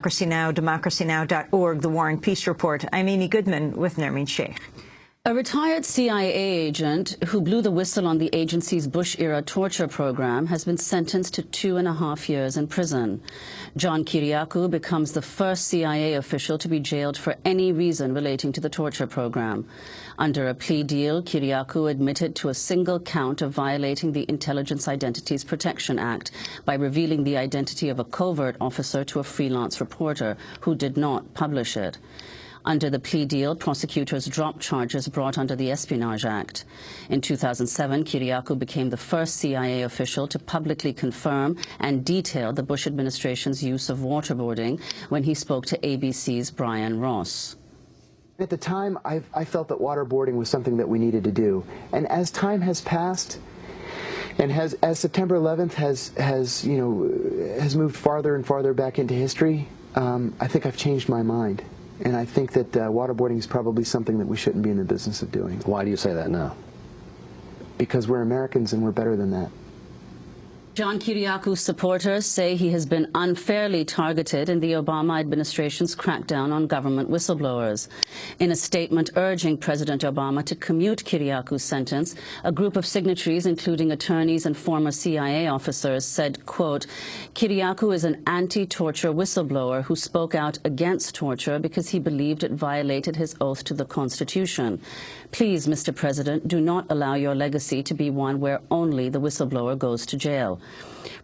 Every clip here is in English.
Democracy Now!, democracynow.org, The War and Peace Report. I'm Amy Goodman with Nermeen Sheikh. A retired CIA agent who blew the whistle on the agency's Bush-era torture program has been sentenced to 2.5 years in prison. John Kiriakou becomes the first CIA official to be jailed for any reason relating to the torture program. Under a plea deal, Kiriakou admitted to a single count of violating the Intelligence Identities Protection Act by revealing the identity of a covert officer to a freelance reporter who did not publish it. Under the plea deal, prosecutors dropped charges brought under the Espionage Act. In 2007, Kiriakou became the first CIA official to publicly confirm and detail the Bush administration's use of waterboarding when he spoke to ABC's Brian Ross. At the time, I felt that waterboarding was something that we needed to do. And as time has passed, and as September 11th has moved farther and farther back into history, I think I've changed my mind. And I think that waterboarding is probably something that we shouldn't be in the business of doing. Why do you say that now? Because we're Americans and we're better than that. John Kiriakou's supporters say he has been unfairly targeted in the Obama administration's crackdown on government whistleblowers. In a statement urging President Obama to commute Kiriakou's sentence, a group of signatories, including attorneys and former CIA officers, said, quote, Kiriakou is an anti-torture whistleblower who spoke out against torture because he believed it violated his oath to the Constitution. Please, Mr. President, do not allow your legacy to be one where only the whistleblower goes to jail.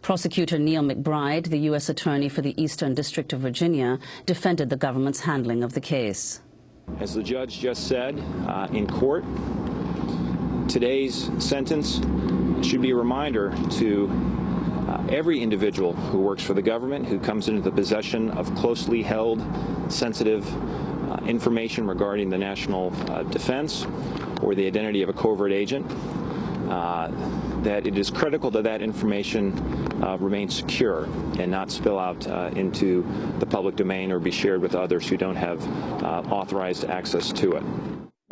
Prosecutor Neil McBride, the U.S. Attorney for the Eastern District of Virginia, defended the government's handling of the case. As the judge just said in court, today's sentence should be a reminder to every individual who works for the government who comes into the possession of closely held, sensitive information regarding the national defense or the identity of a covert agent, that it is critical that that information remain secure and not spill out into the public domain or be shared with others who don't have authorized access to it.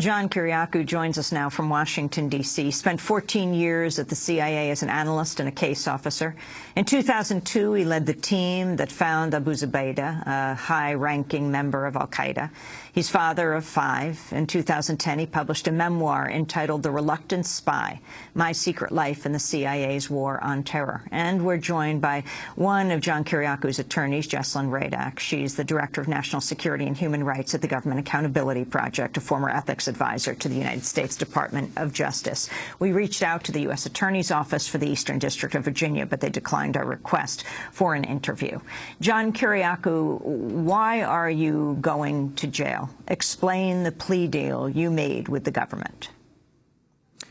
John Kiriakou joins us now from Washington, D.C. Spent 14 years at the CIA as an analyst and a case officer. In 2002, he led the team that found Abu Zubaydah, a high-ranking member of al-Qaeda. He's father of 5. In 2010, he published a memoir entitled The Reluctant Spy, My Secret Life in the CIA's War on Terror. And we're joined by one of John Kiriakou's attorneys, Jesselyn Radack. She's the Director of National Security and Human Rights at the Government Accountability Project, a former ethics advisor to the United States Department of Justice. We reached out to the U.S. Attorney's Office for the Eastern District of Virginia, but they declined our request for an interview. John Kiriakou, why are you going to jail? Explain the plea deal you made with the government.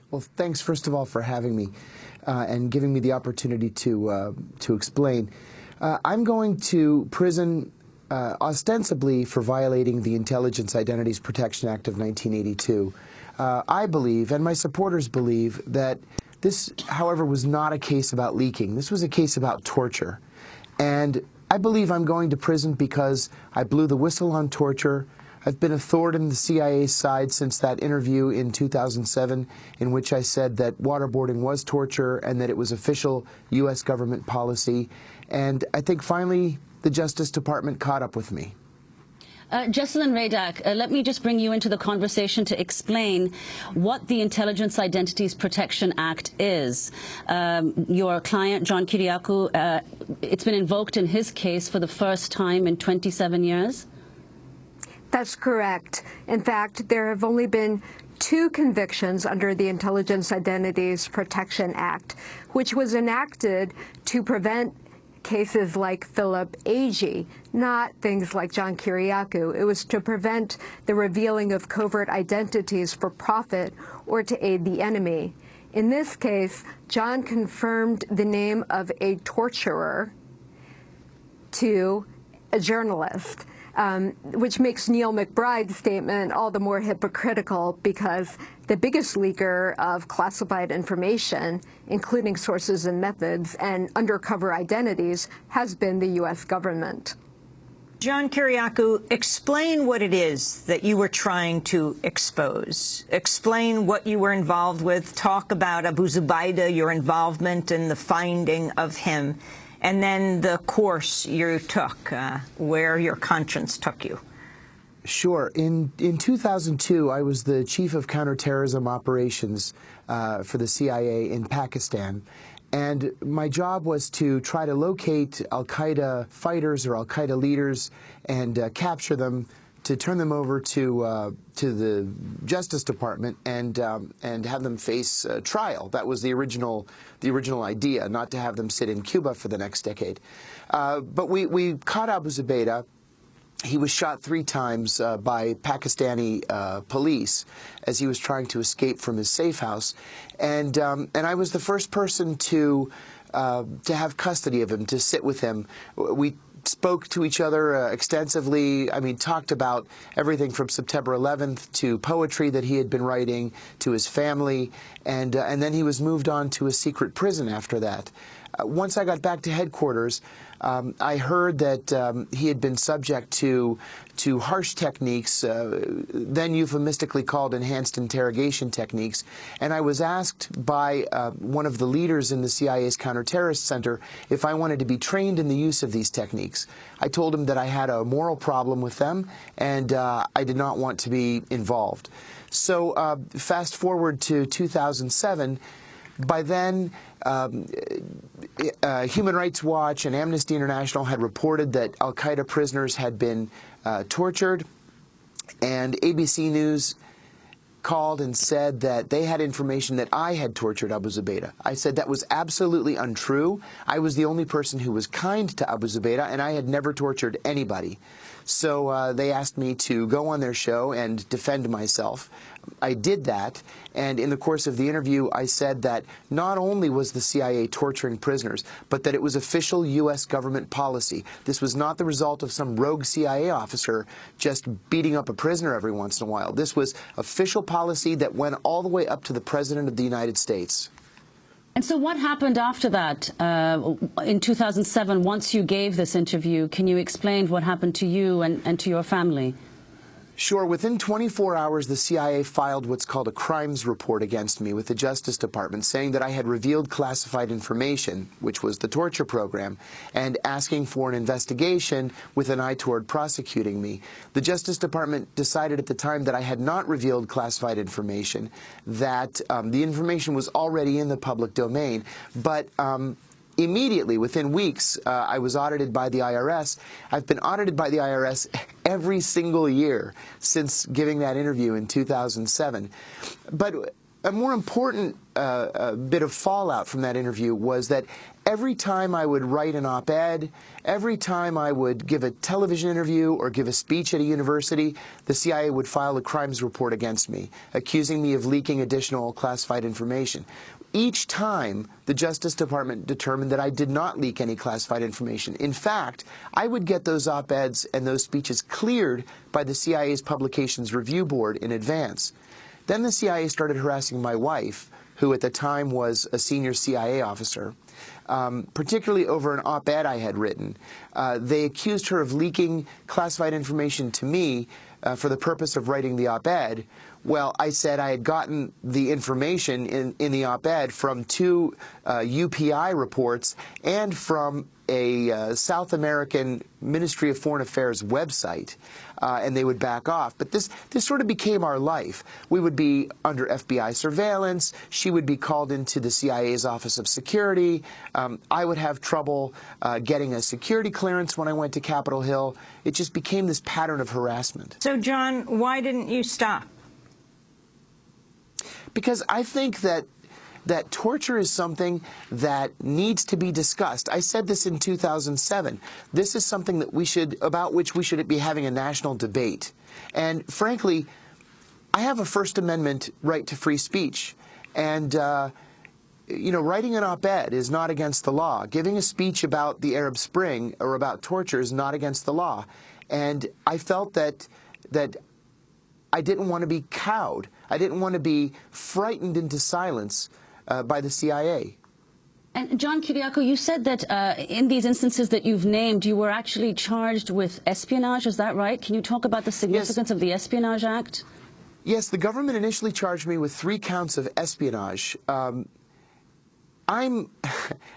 Well, thanks, first of all, for having me and giving me the opportunity to explain. I'm going to prison ostensibly for violating the Intelligence Identities Protection Act of 1982. I believe, and my supporters believe, that this, however, was not a case about leaking. This was a case about torture. And I believe I'm going to prison because I blew the whistle on torture. I've been a thorn in the CIA's side since that interview in 2007 in which I said that waterboarding was torture and that it was official U.S. government policy. And I think finally the Justice Department caught up with me. Jesselyn Radack, let me just bring you into the conversation to explain what the Intelligence Identities Protection Act is. Your client, John Kiriakou, it's been invoked in his case for the first time in 27 years? That's correct. In fact, there have only been 2 convictions under the Intelligence Identities Protection Act, which was enacted to prevent cases like Philip Agee, not things like John Kiriakou. It was to prevent the revealing of covert identities for profit or to aid the enemy. In this case, John confirmed the name of a torturer to a journalist. Which makes Neil McBride's statement all the more hypocritical because the biggest leaker of classified information, including sources and methods and undercover identities, has been the U.S. government. John Kiriakou, explain what it is that you were trying to expose. Explain what you were involved with. Talk about Abu Zubaydah, your involvement in the finding of him. and then the course you took, where your conscience took you. Sure. In 2002, I was the chief of counterterrorism operations for the CIA in Pakistan. And my job was to try to locate al-Qaeda fighters or al-Qaeda leaders and capture them, to turn them over to the Justice Department and have them face trial. That was the original idea, not to have them sit in Cuba for the next decade. But we caught Abu Zubaydah. He was shot 3 times by Pakistani police as he was trying to escape from his safe house, and I was the first person to have custody of him, to sit with him. We spoke to each other extensively. I mean, talked about everything from September 11th to poetry that he had been writing, to his family, and then he was moved on to a secret prison after that. Once I got back to headquarters, I heard that he had been subject to harsh techniques, then euphemistically called enhanced interrogation techniques, and I was asked by one of the leaders in the CIA's counterterrorist center if I wanted to be trained in the use of these techniques. I told him that I had a moral problem with them, and I did not want to be involved. So fast forward to 2007. By then, Human Rights Watch and Amnesty International had reported that al-Qaeda prisoners had been tortured, and ABC News called and said that they had information that I had tortured Abu Zubaydah. I said that was absolutely untrue. I was the only person who was kind to Abu Zubaydah, and I had never tortured anybody. So they asked me to go on their show and defend myself. I did that, and in the course of the interview, I said that not only was the CIA torturing prisoners, but that it was official U.S. government policy. This was not the result of some rogue CIA officer just beating up a prisoner every once in a while. This was official policy that went all the way up to the President of the United States. And so what happened after that in 2007, once you gave this interview? Can you explain what happened to you and to your family? Sure. Within 24 hours, the CIA filed what's called a crimes report against me with the Justice Department, saying that I had revealed classified information, which was the torture program, and asking for an investigation with an eye toward prosecuting me. The Justice Department decided at the time that I had not revealed classified information, that the information was already in the public domain, but immediately, within weeks, I was audited by the IRS. I've been audited by the IRS every single year since giving that interview in 2007. But a more important bit of fallout from that interview was that every time I would write an op-ed, every time I would give a television interview or give a speech at a university, the CIA would file a crimes report against me, accusing me of leaking additional classified information. Each time, the Justice Department determined that I did not leak any classified information. In fact, I would get those op-eds and those speeches cleared by the CIA's Publications Review Board in advance. Then the CIA started harassing my wife, who at the time was a senior CIA officer, particularly over an op-ed I had written. They accused her of leaking classified information to me for the purpose of writing the op-ed. Well, I said I had gotten the information in the op-ed from 2 UPI reports and from a South American Ministry of Foreign Affairs website, and they would back off. But this sort of became our life. We would be under FBI surveillance. She would be called into the CIA's Office of Security. I would have trouble getting a security clearance when I went to Capitol Hill. It just became this pattern of harassment. So, John, why didn't you stop? Because I think that torture is something that needs to be discussed. I said this in 2007. This is something that about which we should be having a national debate. And frankly, I have a First Amendment right to free speech. And, you know, writing an op-ed is not against the law. Giving a speech about the Arab Spring or about torture is not against the law. And I felt that I didn't want to be cowed. I didn't want to be frightened into silence by the CIA. And John Kiriakou, you said that in these instances that you've named, you were actually charged with espionage. Is that right? Can you talk about the significance of the Espionage Act? Yes, the government initially charged me with 3 counts of espionage.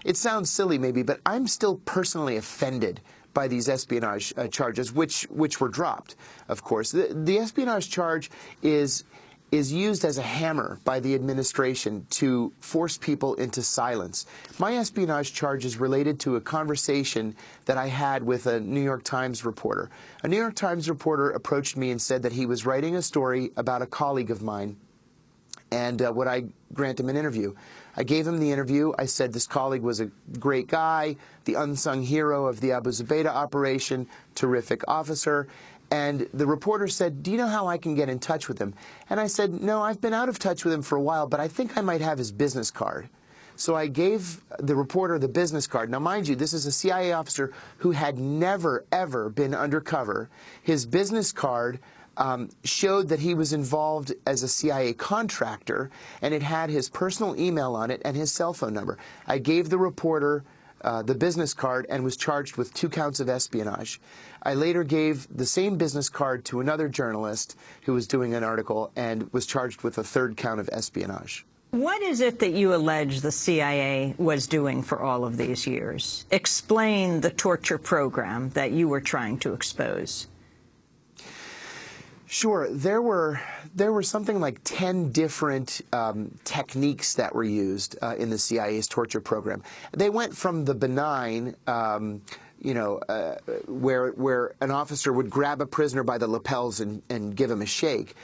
it sounds silly maybe, but I'm still personally offended by these espionage charges, which were dropped, of course. The espionage charge is used as a hammer by the administration to force people into silence. My espionage charge is related to a conversation that I had with a New York Times reporter. A New York Times reporter approached me and said that he was writing a story about a colleague of mine, and would I grant him an interview. I gave him the interview. I said this colleague was a great guy, the unsung hero of the Abu Zubaydah operation, terrific officer. And the reporter said, do you know how I can get in touch with him? And I said, no, I've been out of touch with him for a while, but I think I might have his business card. So I gave the reporter the business card. Now, mind you, this is a CIA officer who had never, ever been undercover. His business card showed that he was involved as a CIA contractor, and it had his personal email on it and his cell phone number. I gave the reporter the business card and was charged with 2 counts of espionage. I later gave the same business card to another journalist who was doing an article and was charged with a 3rd count of espionage. What is it that you allege the CIA was doing for all of these years? Explain the torture program that you were trying to expose. Sure. There were something like 10 different techniques that were used in the CIA's torture program. They went from the benign, where an officer would grab a prisoner by the lapels and give him a shake,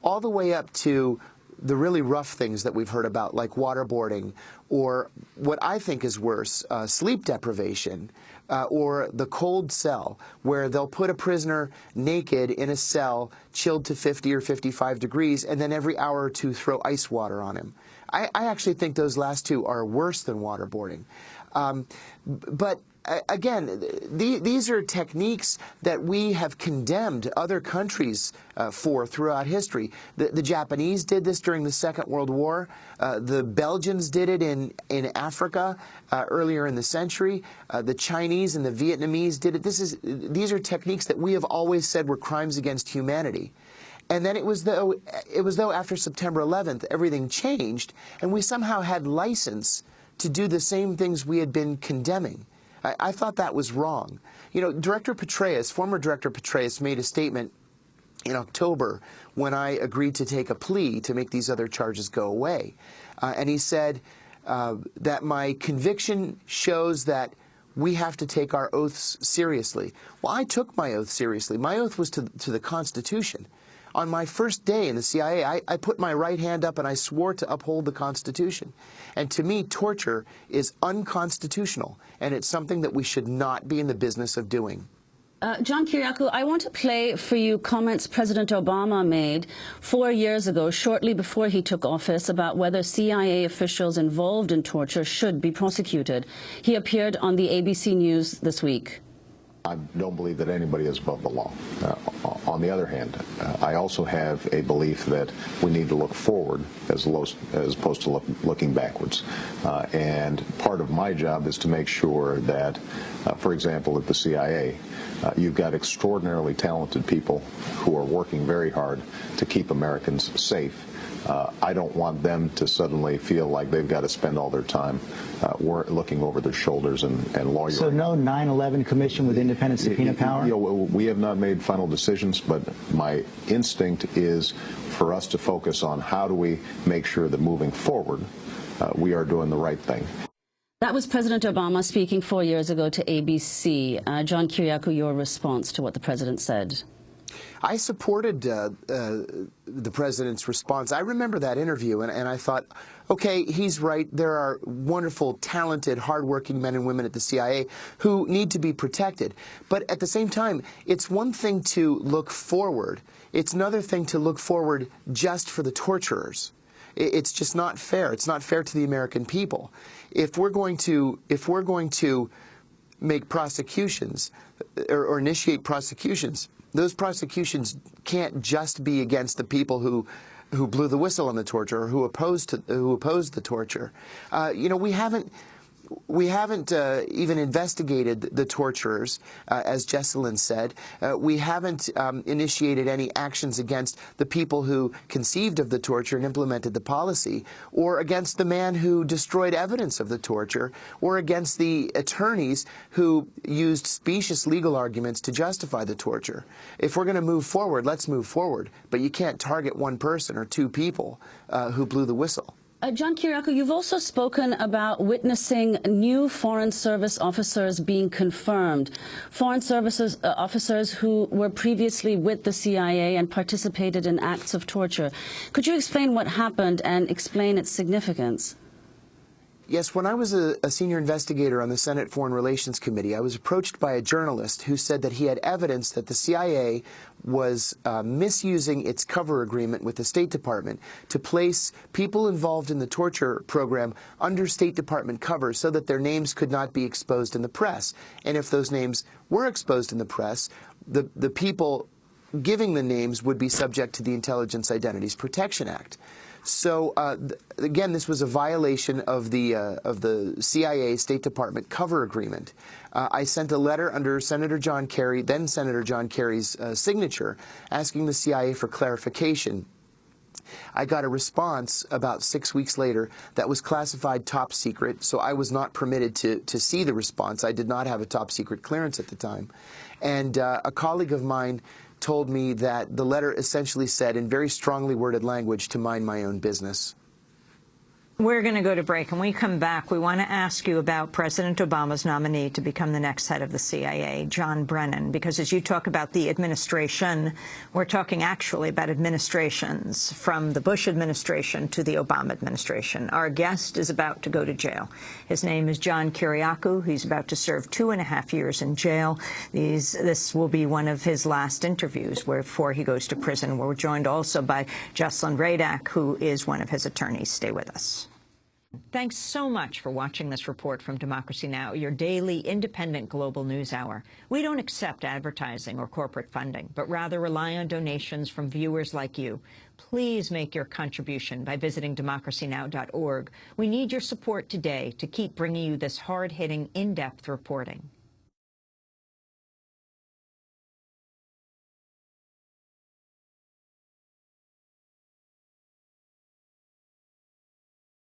all the way up to the really rough things that we've heard about, like waterboarding, or what I think is worse, sleep deprivation, or the cold cell, where they'll put a prisoner naked in a cell, chilled to 50 or 55 degrees, and then every hour or 2 throw ice water on him. I actually think those last 2 are worse than waterboarding. But again, these are techniques that we have condemned other countries for throughout history. The Japanese did this during the Second World War. The Belgians did it in Africa earlier in the century. The Chinese and the Vietnamese did it. These are techniques that we have always said were crimes against humanity. And then it was though after September 11th everything changed, and we somehow had license to do the same things we had been condemning. I thought that was wrong. You know, former Director Petraeus made a statement in October when I agreed to take a plea to make these other charges go away. And he said that my conviction shows that we have to take our oaths seriously. Well, I took my oath seriously. My oath was to the Constitution. On my first day in the CIA, I put my right hand up and I swore to uphold the Constitution. And to me, torture is unconstitutional, and it's something that we should not be in the business of doing. John Kiriakou, I want to play for you comments President Obama made 4 years ago, shortly before he took office, about whether CIA officials involved in torture should be prosecuted. He appeared on the ABC News this week. I don't believe that anybody is above the law. On the other hand, I also have a belief that we need to look forward as opposed to looking backwards. And part of my job is to make sure that, for example, at the CIA, you've got extraordinarily talented people who are working very hard to keep Americans safe. I don't want them to suddenly feel like they've got to spend all their time looking over their shoulders and lawyering. So no 9/11 commission with independent subpoena power? We have not made final decisions, but my instinct is for us to focus on how do we make sure that moving forward we are doing the right thing. That was President Obama speaking 4 years ago to ABC. John Kiriakou, your response to what the president said. I supported the president's response. I remember that interview, and I thought, okay, he's right. There are wonderful, talented, hardworking men and women at the CIA who need to be protected. But at the same time, it's one thing to look forward. It's another thing to look forward just for the torturers. It's just not fair. It's not fair to the American people. If we're going to make prosecutions or initiate prosecutions, those prosecutions can't just be against the people who blew the whistle on the torture or who opposed the torture. You know, we haven't we haven't even investigated the torturers, as Jesselyn said. We haven't initiated any actions against the people who conceived of the torture and implemented the policy, or against the man who destroyed evidence of the torture, or against the attorneys who used specious legal arguments to justify the torture. If we're going to move forward, let's move forward. But you can't target one person or two people who blew the whistle. John Kiriakou, you've also spoken about witnessing new Foreign Service officers being confirmed, Foreign Services officers who were previously with the CIA and participated in acts of torture. Could you explain what happened and explain its significance? Yes, when I was a senior investigator on the Senate Foreign Relations Committee, I was approached by a journalist who said that he had evidence that the CIA was misusing its cover agreement with the State Department to place people involved in the torture program under State Department cover so that their names could not be exposed in the press. And if those names were exposed in the press, the people giving the names would be subject to the Intelligence Identities Protection Act. So, again, this was a violation of the CIA State Department cover agreement. I sent a letter under Senator John Kerry, then Senator John Kerry's signature, asking the CIA for clarification. I got a response about 6 weeks later that was classified top secret, so I was not permitted to see the response. I did not have a top secret clearance at the time. And a colleague of mine told me that the letter essentially said, in very strongly worded language, to mind my own business. We're going to go to break. And when we come back, we want to ask you about President Obama's nominee to become the next head of the CIA, John Brennan, because as you talk about the administration, we're talking actually about administrations from the Bush administration to the Obama administration. Our guest is about to go to jail. His name is John Kiriakou. He's about to serve 2.5 years in jail. This will be one of his last interviews before he goes to prison. We're joined also by Jesselyn Radack, who is one of his attorneys. Stay with us. Thanks so much for watching this report from Democracy Now!, your daily independent global news hour. We don't accept advertising or corporate funding, but rather rely on donations from viewers like you. Please make your contribution by visiting democracynow.org. We need your support today to keep bringing you this hard-hitting, in-depth reporting.